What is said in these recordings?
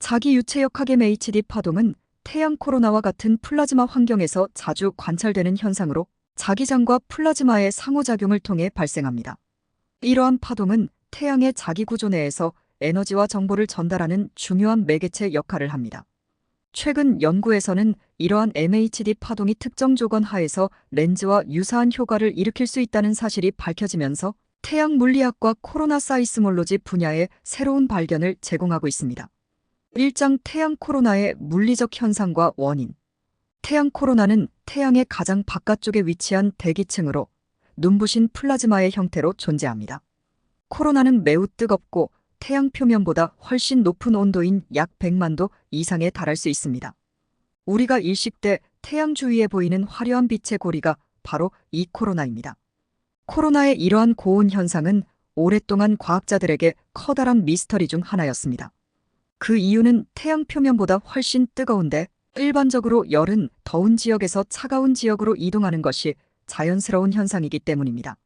자기 유체역 HMHD 파동은 태양 코로나와 같은 플라즈마 환경에서 자주 관찰되는 현상으로 자기장과 플라즈마의 상호작용을 통해 발생합니다. 이러한 파동은 태양의 자기 구조 내에서 에너지와 정보를 전달하는 중요한 매개체 역할을 합니다. 최근 연구에서는 이러한 MHD 파동이 특정 조건 하에서 렌즈와 유사한 효과를 일으킬 수 있다는 사실이 밝혀지면서 태양 물리학과 코로나 사이스몰로지 분야의 새로운 발견을 제공하고 있습니다. 1장 태양 코로나의 물리적 현상과 원인. 태양 코로나는 태양의 가장 바깥쪽에 위치한 대기층으로 눈부신 플라즈마의 형태로 존재합니다. 코로나는 매우 뜨겁고 태양 표면보다 훨씬 높은 온도인 약 100만 도 이상에 달할 수 있습니다. 우리가 일식 때 태양 주위에 보이는 화려한 빛의 고리가 바로 이 코로나입니다. 코로나의 이러한 고온 현상은 오랫동안 과학자들에게 커다란 미스터리 중 하나였습니다. 그 이유는 태양 표면보다 훨씬 뜨거운데 일반적으로 열은 더운 지역에서 차가운 지역으로 이동하는 것이 자연스러운 현상이기 때문입니다.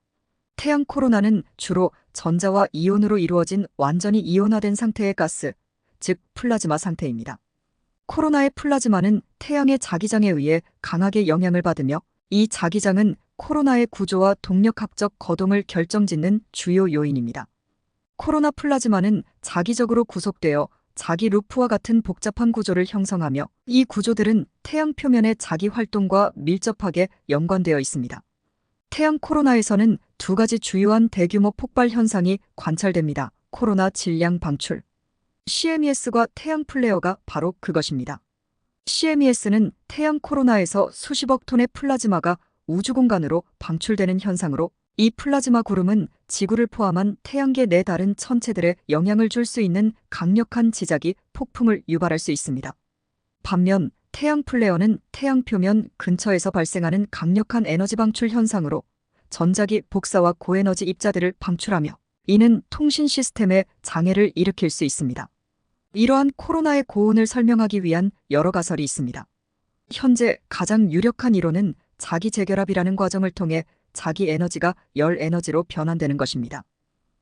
태양 코로나는 주로 전자와 이온으로 이루어진 완전히 이온화된 상태의 가스, 즉 플라즈마 상태입니다. 코로나의 플라즈마는 태양의 자기장에 의해 강하게 영향을 받으며 이 자기장은 코로나의 구조와 동력학적 거동을 결정짓는 주요 요인입니다. 코로나 플라즈마는 자기적으로 구속되어 자기 루프와 같은 복잡한 구조를 형성하며 이 구조들은 태양 표면의 자기 활동과 밀접하게 연관되어 있습니다. 태양 코로나에서는 두 가지 주요한 대규모 폭발 현상이 관찰됩니다. 코로나 질량 방출. CMES과 태양 플레어가 바로 그것입니다. CMES는 태양 코로나에서 수십억 톤의 플라즈마가 우주 공간으로 방출되는 현상으로 이 플라즈마 구름은 지구를 포함한 태양계 내 다른 천체들에 영향을 줄 수 있는 강력한 지작이 폭풍을 유발할 수 있습니다. 반면 태양 플레어는 태양 표면 근처에서 발생하는 강력한 에너지 방출 현상으로 전자기 복사와 고에너지 입자들을 방출하며 이는 통신 시스템에 장애를 일으킬 수 있습니다. 이러한 코로나의 고온을 설명하기 위한 여러 가설이 있습니다. 현재 가장 유력한 이론은 자기 재결합이라는 과정을 통해 자기 에너지가 열 에너지로 변환되는 것입니다.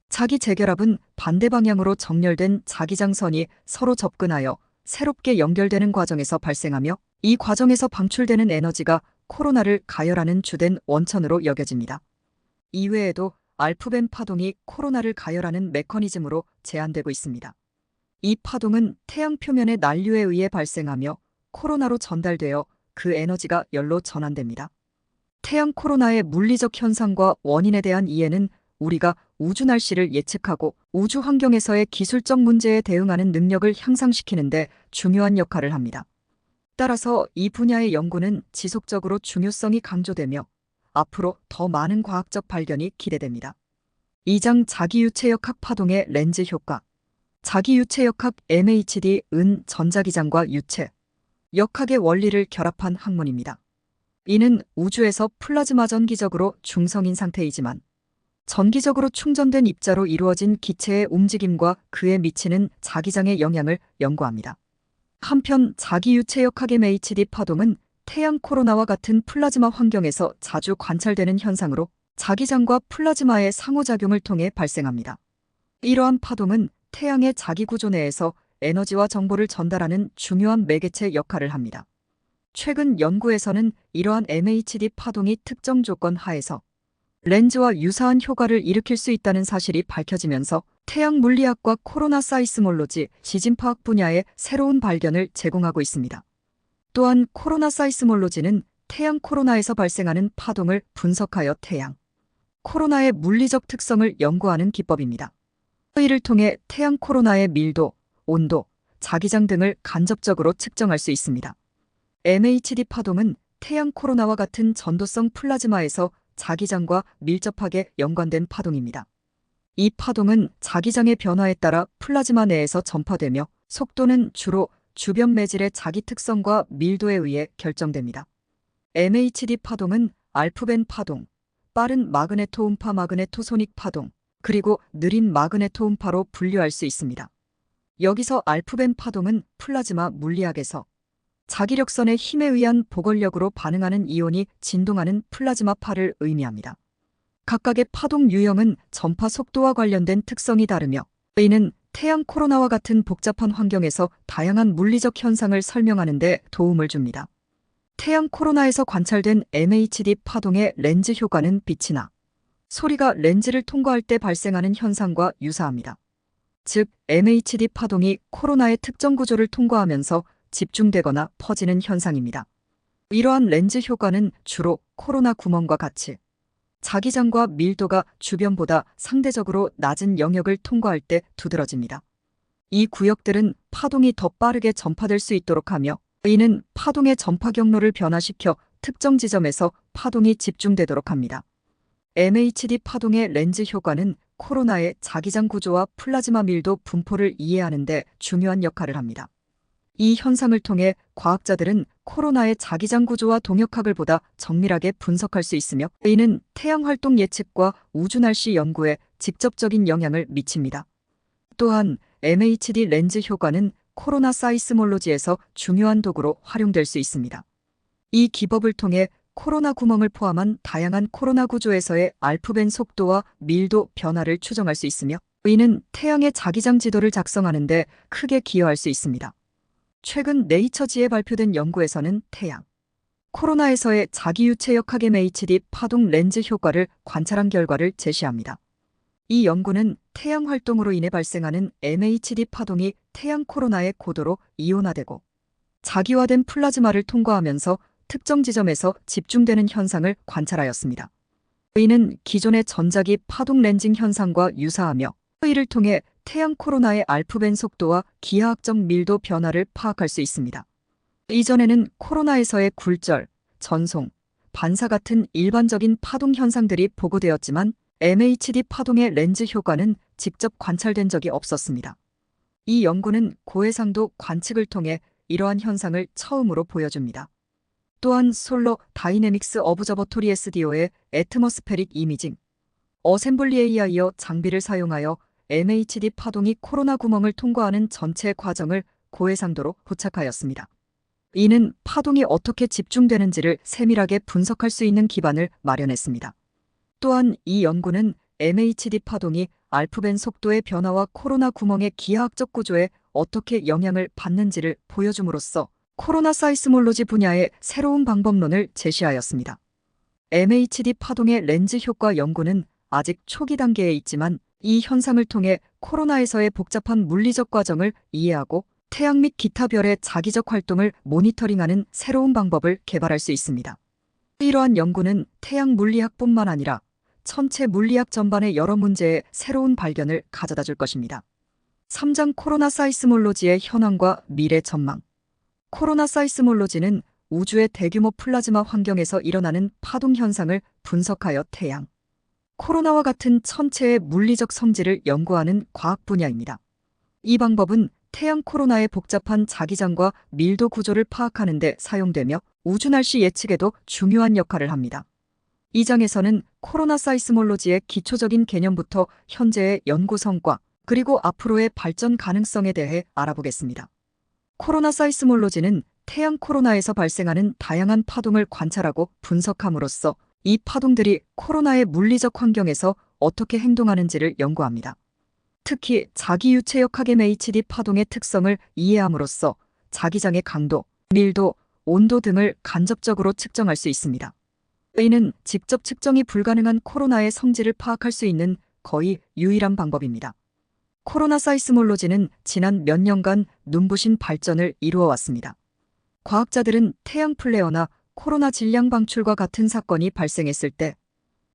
자기 재결합은 반대 방향으로 정렬된 자기장선이 서로 접근하여 새롭게 연결되는 과정에서 발생하며 이 과정에서 방출되는 에너지가 코로나를 가열하는 주된 원천으로 여겨집니다. 이외에도 알프벤 파동이 코로나를 가열하는 메커니즘으로 제한되고 있습니다. 이 파동은 태양 표면의 난류에 의해 발생하며 코로나로 전달되어 그 에너지가 열로 전환됩니다. 태양 코로나의 물리적 현상과 원인에 대한 이해는 우리가 우주 날씨를 예측하고 우주 환경에서의 기술적 문제에 대응하는 능력을 향상시키는 데 중요한 역할을 합니다. 따라서 이 분야의 연구는 지속적으로 중요성이 강조되며 앞으로 더 많은 과학적 발견이 기대됩니다. 2장 자기유체역학 파동의 렌즈 효과. 자기유체역학 MHD-은 전자기장과 유체, 역학의 원리를 결합한 학문입니다. 이는 우주에서 플라즈마 전기적으로 중성인 상태이지만 전기적으로 충전된 입자로 이루어진 기체의 움직임과 그에 미치는 자기장의 영향을 연구합니다. 한편 자기유체역학 MHD 파동은 태양 코로나와 같은 플라즈마 환경에서 자주 관찰되는 현상으로 자기장과 플라즈마의 상호작용을 통해 발생합니다. 이러한 파동은 태양의 자기 구조 내에서 에너지와 정보를 전달하는 중요한 매개체 역할을 합니다. 최근 연구에서는 이러한 MHD 파동이 특정 조건 하에서 렌즈와 유사한 효과를 일으킬 수 있다는 사실이 밝혀지면서 태양 물리학과 코로나 사이스몰로지 지진파학 분야의 새로운 발견을 제공하고 있습니다. 또한 코로나 사이스몰로지는 태양 코로나에서 발생하는 파동을 분석하여 태양 코로나의 물리적 특성을 연구하는 기법입니다. 이를 통해 태양 코로나의 밀도, 온도, 자기장 등을 간접적으로 측정할 수 있습니다. MHD 파동은 태양 코로나와 같은 전도성 플라즈마에서 자기장과 밀접하게 연관된 파동입니다. 이 파동은 자기장의 변화에 따라 플라즈마 내에서 전파되며 속도는 주로 주변 매질의 자기 특성과 밀도에 의해 결정됩니다. MHD 파동은 알프벤 파동, 빠른 마그네토 음파 마그네토소닉 파동, 그리고 느린 마그네토 음파로 분류할 수 있습니다. 여기서 알프벤 파동은 플라즈마 물리학에서 자기력선의 힘에 의한 보궐력으로 반응하는 이온이 진동하는 플라즈마파를 의미합니다. 각각의 파동 유형은 전파 속도와 관련된 특성이 다르며 이는 태양 코로나와 같은 복잡한 환경에서 다양한 물리적 현상을 설명하는 데 도움을 줍니다. 태양 코로나에서 관찰된 MHD 파동의 렌즈 효과는 빛이나 소리가 렌즈를 통과할 때 발생하는 현상과 유사합니다. 즉, MHD 파동이 코로나의 특정 구조를 통과하면서 집중되거나 퍼지는 현상입니다. 이러한 렌즈 효과는 주로 코로나 구멍과 같이 자기장과 밀도가 주변보다 상대적으로 낮은 영역을 통과할 때 두드러집니다. 이 구역들은 파동이 더 빠르게 전파될 수 있도록 하며 이는 파동의 전파 경로를 변화시켜 특정 지점에서 파동이 집중되도록 합니다. MHD 파동의 렌즈 효과는 코로나의 자기장 구조와 플라즈마 밀도 분포를 이해하는 데 중요한 역할을 합니다. 이 현상을 통해 과학자들은 코로나의 자기장 구조와 동역학을 보다 정밀하게 분석할 수 있으며 이는 태양 활동 예측과 우주 날씨 연구에 직접적인 영향을 미칩니다. 또한 MHD 렌즈 효과는 코로나 사이스몰로지에서 중요한 도구로 활용될 수 있습니다. 이 기법을 통해 코로나 구멍을 포함한 다양한 코로나 구조에서의 알프벤 속도와 밀도 변화를 추정할 수 있으며 이는 태양의 자기장 지도를 작성하는 데 크게 기여할 수 있습니다. 최근 네이처지에 발표된 연구에서는 태양 코로나에서의 자기유체역학 MHD 파동 렌즈 효과를 관찰한 결과를 제시합니다. 이 연구는 태양 활동으로 인해 발생하는 MHD 파동이 태양 코로나의 고도로 이온화되고 자기화된 플라즈마를 통과하면서 특정 지점에서 집중되는 현상을 관찰하였습니다. 이는 기존의 전자기 파동 렌징 현상과 유사하며 이를 통해 태양 코로나의 알프벤 속도와 기하학적 밀도 변화를 파악할 수 있습니다. 이전에는 코로나에서의 굴절, 전송, 반사 같은 일반적인 파동 현상들이 보고되었지만 MHD 파동의 렌즈 효과는 직접 관찰된 적이 없었습니다. 이 연구는 고해상도 관측을 통해 이러한 현상을 처음으로 보여줍니다. 또한 솔로 다이내믹스 어브저버토리 SDO의 애트머스페릭 이미징, 어셈블리 AI어 장비를 사용하여 MHD 파동이 코로나 구멍을 통과하는 전체 과정을 고해상도로 포착하였습니다. 이는 파동이 어떻게 집중되는지를 세밀하게 분석할 수 있는 기반을 마련했습니다. 또한 이 연구는 MHD 파동이 알프벤 속도의 변화와 코로나 구멍의 기하학적 구조에 어떻게 영향을 받는지를 보여줌으로써 코로나 사이스몰로지 분야의 새로운 방법론을 제시하였습니다. MHD 파동의 렌즈 효과 연구는 아직 초기 단계에 있지만 이 현상을 통해 코로나에서의 복잡한 물리적 과정을 이해하고 태양 및 기타 별의 자기적 활동을 모니터링하는 새로운 방법을 개발할 수 있습니다. 이러한 연구는 태양 물리학뿐만 아니라 천체 물리학 전반의 여러 문제에 새로운 발견을 가져다 줄 것입니다. 3장 코로나 사이스몰로지의 현황과 미래 전망. 코로나 사이스몰로지는 우주의 대규모 플라즈마 환경에서 일어나는 파동 현상을 분석하여 태양, 코로나와 같은 천체의 물리적 성질을 연구하는 과학 분야입니다. 이 방법은 태양 코로나의 복잡한 자기장과 밀도 구조를 파악하는 데 사용되며 우주 날씨 예측에도 중요한 역할을 합니다. 이 장에서는 코로나 사이스몰로지의 기초적인 개념부터 현재의 연구 성과 그리고 앞으로의 발전 가능성에 대해 알아보겠습니다. 코로나 사이스몰로지는 태양 코로나에서 발생하는 다양한 파동을 관찰하고 분석함으로써 이 파동들이 코로나의 물리적 환경에서 어떻게 행동하는지를 연구합니다. 특히 자기유체역학 MHD 파동의 특성을 이해함으로써 자기장의 강도, 밀도, 온도 등을 간접적으로 측정할 수 있습니다. 이는 직접 측정이 불가능한 코로나의 성질을 파악할 수 있는 거의 유일한 방법입니다. 코로나 사이스몰로지는 지난 몇 년간 눈부신 발전을 이루어왔습니다. 과학자들은 태양 플레어나 코로나 질량 방출과 같은 사건이 발생했을 때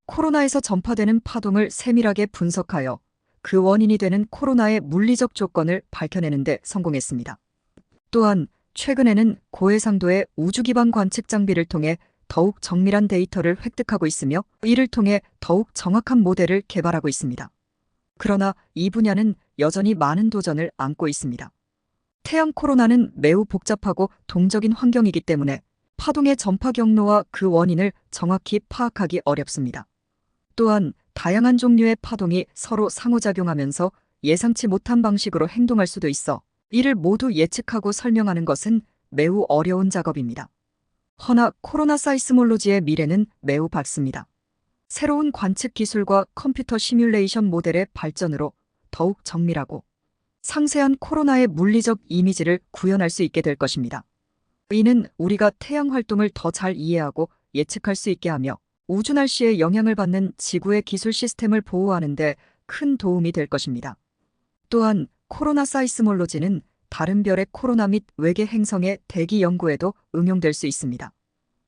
코로나에서 전파되는 파동을 세밀하게 분석하여 그 원인이 되는 코로나의 물리적 조건을 밝혀내는 데 성공했습니다. 또한 최근에는 고해상도의 우주 기반 관측 장비를 통해 더욱 정밀한 데이터를 획득하고 있으며 이를 통해 더욱 정확한 모델을 개발하고 있습니다. 그러나 이 분야는 여전히 많은 도전을 안고 있습니다. 태양 코로나는 매우 복잡하고 동적인 환경이기 때문에 파동의 전파 경로와 그 원인을 정확히 파악하기 어렵습니다. 또한 다양한 종류의 파동이 서로 상호작용하면서 예상치 못한 방식으로 행동할 수도 있어 이를 모두 예측하고 설명하는 것은 매우 어려운 작업입니다. 허나 코로나 사이스몰로지의 미래는 매우 밝습니다. 새로운 관측 기술과 컴퓨터 시뮬레이션 모델의 발전으로 더욱 정밀하고 상세한 코로나의 물리적 이미지를 구현할 수 있게 될 것입니다. 이는 우리가 태양 활동을 더 잘 이해하고 예측할 수 있게 하며 우주 날씨에 영향을 받는 지구의 기술 시스템을 보호하는 데 큰 도움이 될 것입니다. 또한 코로나 사이스몰로지는 다른 별의 코로나 및 외계 행성의 대기 연구에도 응용될 수 있습니다.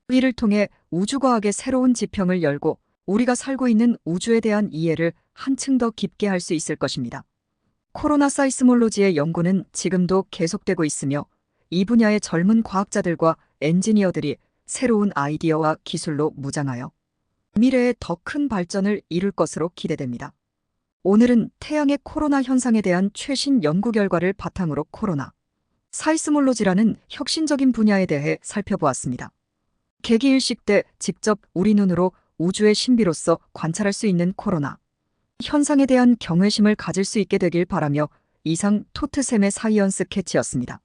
이를 통해 우주과학의 새로운 지평을 열고 우리가 살고 있는 우주에 대한 이해를 한층 더 깊게 할 수 있을 것입니다. 코로나 사이스몰로지의 연구는 지금도 계속되고 있으며 이 분야의 젊은 과학자들과 엔지니어들이 새로운 아이디어와 기술로 무장하여 미래에 더 큰 발전을 이룰 것으로 기대됩니다. 오늘은 태양의 코로나 현상에 대한 최신 연구 결과를 바탕으로 코로나 사이스몰로지라는 혁신적인 분야에 대해 살펴보았습니다. 개기일식 때 직접 우리 눈으로 우주의 신비로서 관찰할 수 있는 코로나 현상에 대한 경외심을 가질 수 있게 되길 바라며 이상 토트샘의 사이언스 캐치였습니다.